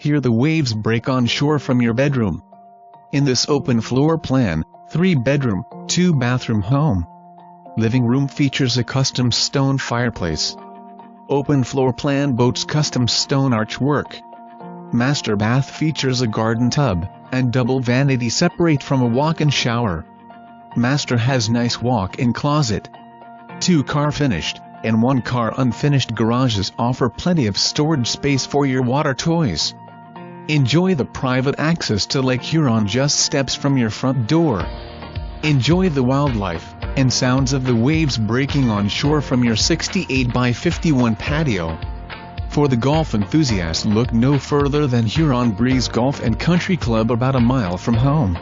hear the waves break on shore from your bedroom. In this open floor plan, 3-bedroom, 2-bathroom home. Living room features a custom stone fireplace. Open floor plan boasts custom stone archwork. Master bath features a garden tub, and double vanity separate from a walk-in shower. Master has nice walk-in closet. 2 car finished, and 1 car unfinished garages offer plenty of storage space for your water toys. Enjoy the private access to Lake Huron just steps from your front door. Enjoy the wildlife and sounds of the waves breaking on shore from your 68 by 51 patio. For the golf enthusiast, look no further than Huron Breeze Golf and Country Club, about a mile from home.